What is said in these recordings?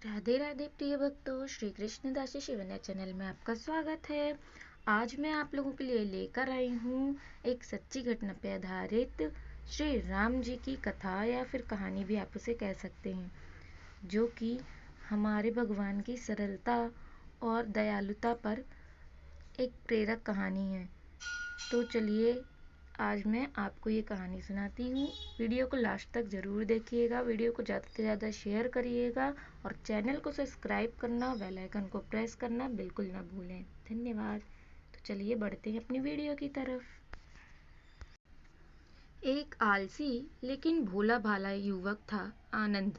राधे राधे प्रिय भक्तों, श्री कृष्ण दासी शिवन्या चैनल में आपका स्वागत है। आज मैं आप लोगों के लिए लेकर आई हूँ एक सच्ची घटना पर आधारित श्री राम जी की कथा या फिर कहानी भी आप उसे कह सकते हैं, जो कि हमारे भगवान की सरलता और दयालुता पर एक प्रेरक कहानी है। तो चलिए आज मैं आपको ये कहानी सुनाती हूँ। वीडियो को लास्ट तक ज़रूर देखिएगा, वीडियो को ज़्यादा से ज़्यादा शेयर करिएगा और चैनल को सब्सक्राइब करना, बेल आइकन को प्रेस करना बिल्कुल ना भूलें। धन्यवाद। तो चलिए बढ़ते हैं अपनी वीडियो की तरफ। एक आलसी लेकिन भोला भाला युवक था आनंद।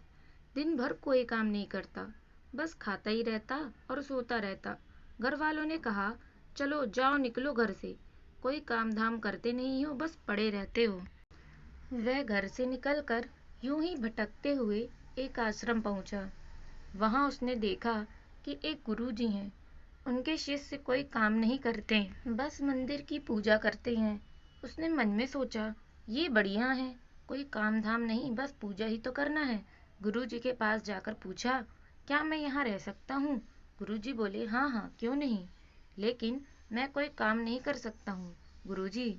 दिन भर कोई काम नहीं करता, बस खाता ही रहता और सोता रहता। घर वालों ने कहा, चलो जाओ निकलो घर से, कोई काम धाम करते नहीं हो, बस पड़े रहते हो। वह घर से निकलकर यूं ही भटकते हुए एक आश्रम पहुंचा। वहां उसने देखा कि एक गुरुजी हैं। उनके शिष्य कोई काम नहीं करते, बस मंदिर की पूजा करते हैं। उसने मन में सोचा, ये बढ़िया है, कोई काम धाम नहीं, बस पूजा ही तो करना है। गुरुजी के पास जाकर पूछा, क्या मैं यहाँ रह सकता हूँ? गुरुजी बोले, हाँ हाँ, क्यों नहीं, लेकिन मैं कोई काम नहीं कर सकता हूँ गुरुजी।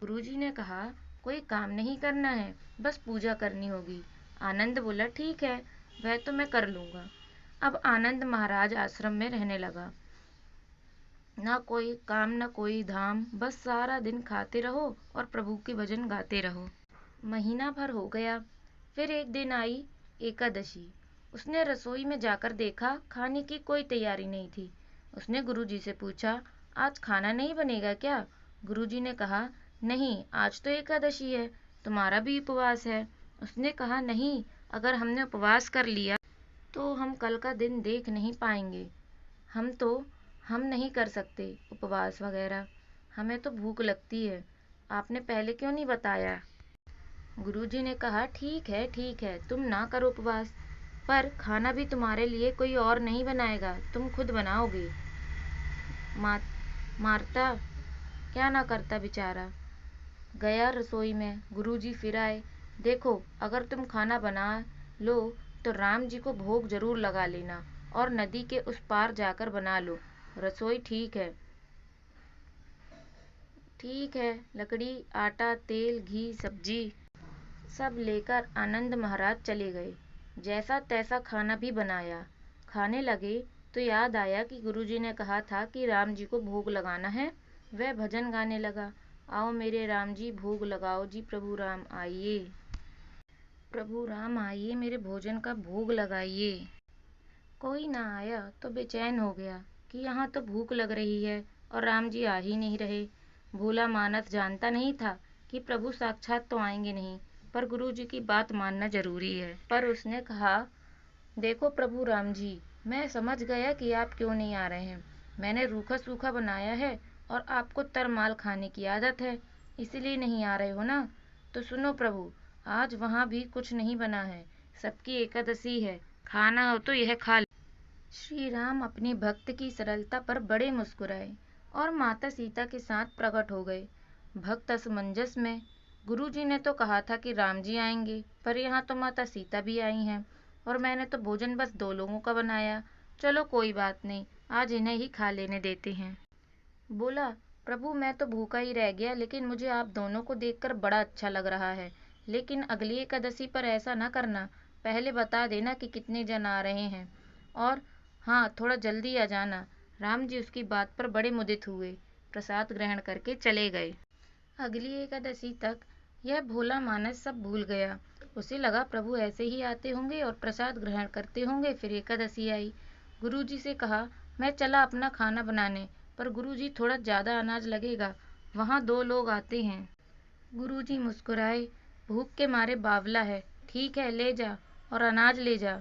गुरुजी ने कहा, कोई काम नहीं करना है, बस पूजा करनी होगी। आनंद बोला, ठीक है, वह तो मैं कर लूँगा। अब आनंद महाराज आश्रम में रहने लगा। ना कोई काम ना कोई धाम, बस सारा दिन खाते रहो और प्रभु के भजन गाते रहो। महीना भर हो गया। फिर एक दिन आई एकादशी। उसने रसोई में जाकर देखा, खाने की कोई तैयारी नहीं थी। उसने गुरुजी से पूछा, आज खाना नहीं बनेगा क्या? गुरुजी ने कहा, नहीं, आज तो एकादशी है, तुम्हारा भी उपवास है। उसने कहा, नहीं, अगर हमने उपवास कर लिया तो हम कल का दिन देख नहीं पाएंगे। हम नहीं कर सकते उपवास वगैरह, हमें तो भूख लगती है, आपने पहले क्यों नहीं बताया? गुरुजी ने कहा, ठीक है, तुम ना करो उपवास, पर खाना भी तुम्हारे लिए कोई और नहीं बनाएगा, तुम खुद बनाओगे। मारता क्या ना करता बेचारा। गया रसोई में। गुरुजी फिर आए, देखो, अगर तुम खाना बना लो तो राम जी को भोग जरूर लगा लेना और नदी के उस पार जाकर बना लो। रसोई ठीक है, लकड़ी, आटा, तेल, घी, सब्जी सब लेकर आनंद महाराज चले गए। जैसा तैसा खाना भी बनाया। खाने लगे तो याद आया कि गुरुजी ने कहा था कि राम जी को भोग लगाना है। वह भजन गाने लगा, आओ मेरे राम जी भोग लगाओ जी, प्रभु राम आइए, प्रभु राम आइए, मेरे भोजन का भोग लगाइए। कोई ना आया तो बेचैन हो गया कि यहाँ तो भूख लग रही है और राम जी आ ही नहीं रहे। भोला मानस जानता नहीं था कि प्रभु साक्षात तो आएंगे नहीं, पर गुरु जी की बात मानना जरूरी है। पर उसने कहा, देखो प्रभु राम जी, मैं समझ गया कि आप क्यों नहीं आ रहे हैं। मैंने रूखा सूखा बनाया है और आपको तरमाल खाने की आदत है, इसलिए नहीं आ रहे हो ना। तो सुनो प्रभु, आज वहाँ भी कुछ नहीं बना है, सबकी एकादशी है, खाना हो तो यह खा लो। श्री राम अपने भक्त की सरलता पर बड़े मुस्कुराए और माता सीता के साथ प्रकट हो गए। भक्त असमंजस में, गुरुजी ने तो कहा था कि राम जी आएंगे, पर यहाँ तो माता सीता भी आई हैं और मैंने तो भोजन बस 2 लोगों का बनाया। चलो कोई बात नहीं, आज इन्हें ही खा लेने देते हैं। बोला, प्रभु मैं तो भूखा ही रह गया, लेकिन मुझे आप दोनों को देखकर बड़ा अच्छा लग रहा है। लेकिन अगली एकादशी पर ऐसा ना करना, पहले बता देना कि कितने जन आ रहे हैं, और हाँ, थोड़ा जल्दी आ जाना। राम जी उसकी बात पर बड़े मुदित हुए, प्रसाद ग्रहण करके चले गए। अगली एकादशी तक यह भोला मानस सब भूल गया। उसे लगा प्रभु ऐसे ही आते होंगे और प्रसाद ग्रहण करते होंगे। फिर एकादशी आई। गुरुजी से कहा, मैं चला अपना खाना बनाने, पर गुरुजी थोड़ा ज़्यादा अनाज लगेगा, वहाँ 2 लोग आते हैं। गुरुजी मुस्कुराए, भूख के मारे बावला है, ठीक है ले जा और अनाज ले जा।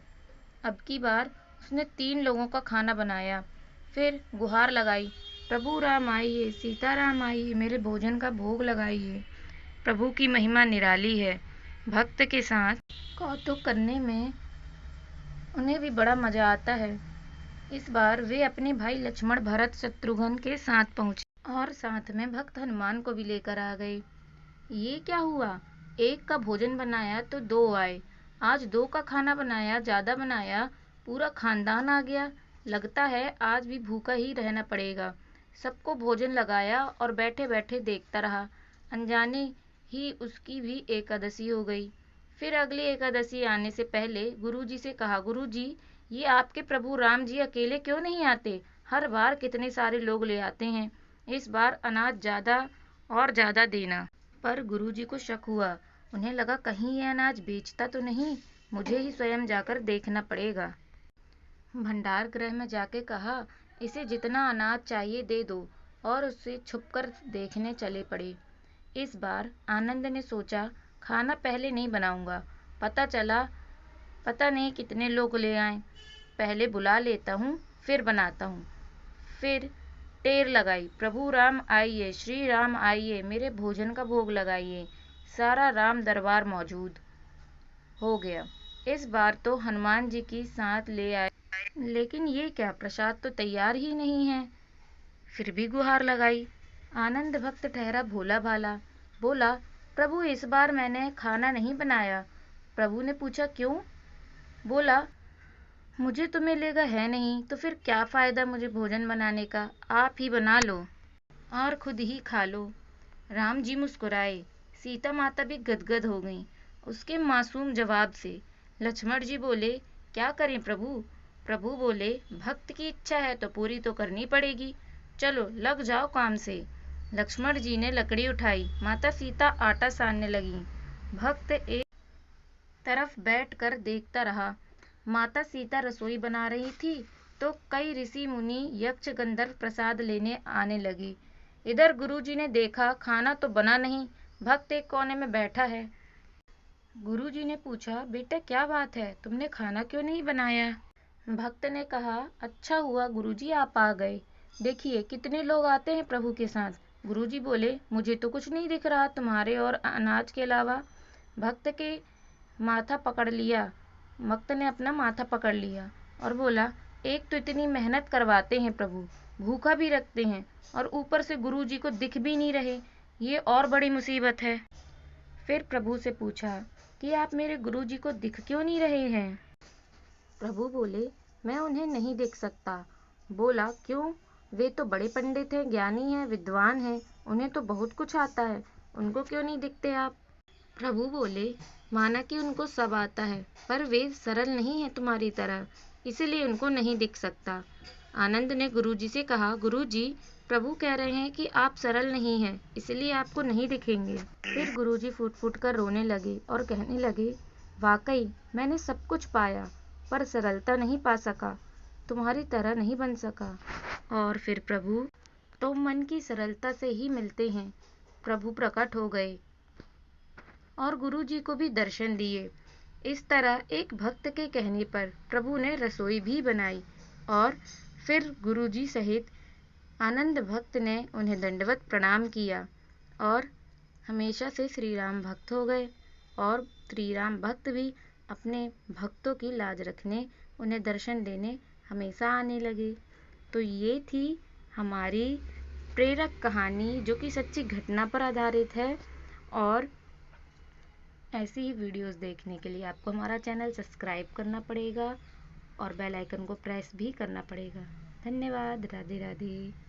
अब की बार उसने 3 लोगों का खाना बनाया। फिर गुहार लगाई, प्रभु राम आइए, सीताराम आइए, मेरे भोजन का भोग लगाइए। प्रभु की महिमा निराली है। भक्त के साथ कौतुक करने में उन्हें भी बड़ा मजा आता है। इस बार वे अपने भाई लक्ष्मण, भरत, शत्रुघ्न के साथ पहुंचे और साथ में भक्त हनुमान को भी लेकर आ गए। ये क्या हुआ, एक का भोजन बनाया तो 2 आए, आज 2 का खाना बनाया, ज्यादा बनाया, पूरा खानदान आ गया। लगता है आज भी भूखा ही रहना पड़ेगा। सबको भोजन लगाया और बैठे बैठे देखता रहा। अनजाने ही उसकी भी एकादशी हो गई। फिर अगली एकादशी आने से पहले गुरुजी से कहा, गुरुजी, ये आपके प्रभु राम जी अकेले क्यों नहीं आते? हर बार कितने सारे लोग ले आते हैं। इस बार अनाज ज़्यादा और ज़्यादा देना। पर गुरुजी को शक हुआ। उन्हें लगा कहीं ये अनाज बेचता तो नहीं, मुझे ही स्वयं जाकर देखना पड़ेगा। भंडार गृह में जाके कहा, इसे जितना अनाज चाहिए दे दो, और उससे छुपकर देखने चले पड़े। इस बार आनंद ने सोचा, खाना पहले नहीं बनाऊंगा, पता नहीं कितने लोग ले आए, पहले बुला लेता हूँ फिर बनाता हूँ। फिर टेर लगाई, प्रभु राम आइए, श्री राम आइए, मेरे भोजन का भोग लगाइए। सारा राम दरबार मौजूद हो गया। इस बार तो हनुमान जी की साथ ले आए, लेकिन ये क्या, प्रसाद तो तैयार ही नहीं है। फिर भी गुहार लगाई। आनंद भक्त ठहरा भोला भाला, बोला, प्रभु इस बार मैंने खाना नहीं बनाया। प्रभु ने पूछा, क्यों? बोला, मुझे तो मिलेगा है नहीं, तो फिर क्या फ़ायदा मुझे भोजन बनाने का, आप ही बना लो और खुद ही खा लो। राम जी मुस्कुराए। सीता माता भी गदगद हो गईं उसके मासूम जवाब से। लक्ष्मण जी बोले, क्या करें प्रभु? प्रभु बोले, भक्त की इच्छा है तो पूरी तो करनी पड़ेगी, चलो लग जाओ काम से। लक्ष्मण जी ने लकड़ी उठाई, माता सीता आटा सानने लगी। भक्त एक तरफ बैठकर देखता रहा। माता सीता रसोई बना रही थी तो कई ऋषि मुनि यक्ष गंधर्व प्रसाद लेने आने लगे। इधर गुरुजी ने देखा खाना तो बना नहीं, भक्त एक कोने में बैठा है। गुरुजी ने पूछा, बेटा क्या बात है, तुमने खाना क्यों नहीं बनाया? भक्त ने कहा, अच्छा हुआ गुरुजी आप आ गए, देखिए कितने लोग आते हैं प्रभु के साथ। गुरुजी बोले, मुझे तो कुछ नहीं दिख रहा तुम्हारे और अनाज के अलावा। भक्त के माथा पकड़ लिया भक्त ने अपना माथा पकड़ लिया और बोला, एक तो इतनी मेहनत करवाते हैं प्रभु, भूखा भी रखते हैं, और ऊपर से गुरुजी को दिख भी नहीं रहे, ये और बड़ी मुसीबत है। फिर प्रभु से पूछा कि आप मेरे गुरुजी को दिख क्यों नहीं रहे हैं? प्रभु बोले, मैं उन्हें नहीं देख सकता। बोला, क्यों? वे तो बड़े पंडित हैं, ज्ञानी हैं, विद्वान हैं, उन्हें तो बहुत कुछ आता है, उनको क्यों नहीं दिखते आप? प्रभु बोले, माना कि उनको सब आता है, पर वे सरल नहीं है तुम्हारी तरह, इसीलिए उनको नहीं दिख सकता। आनंद ने गुरुजी से कहा, गुरुजी, प्रभु कह रहे हैं कि आप सरल नहीं हैं, इसलिए आपको नहीं दिखेंगे। फिर गुरुजी फूट फूट कर रोने लगे और कहने लगे, वाकई मैंने सब कुछ पाया, पर सरलता नहीं पा सका, तुम्हारी तरह नहीं बन सका। और फिर प्रभु, तो मन की सरलता से ही मिलते हैं। प्रभु प्रकट हो गए और गुरुजी को भी दर्शन दिए। इस तरह एक भक्त के कहने पर प्रभु ने रसोई भी बनाई और फिर गुरुजी सहित आनंद भक्त ने उन्हें दंडवत प्रणाम किया और हमेशा से श्री राम भक्त हो गए। और श्री राम भक्त भी अपने भक्तों की लाज रखने, उन्हें दर्शन देने हमेशा आने लगे। तो ये थी हमारी प्रेरक कहानी जो कि सच्ची घटना पर आधारित है। और ऐसी ही वीडियोस देखने के लिए आपको हमारा चैनल सब्सक्राइब करना पड़ेगा और बेल आइकन को प्रेस भी करना पड़ेगा। धन्यवाद। राधे राधे।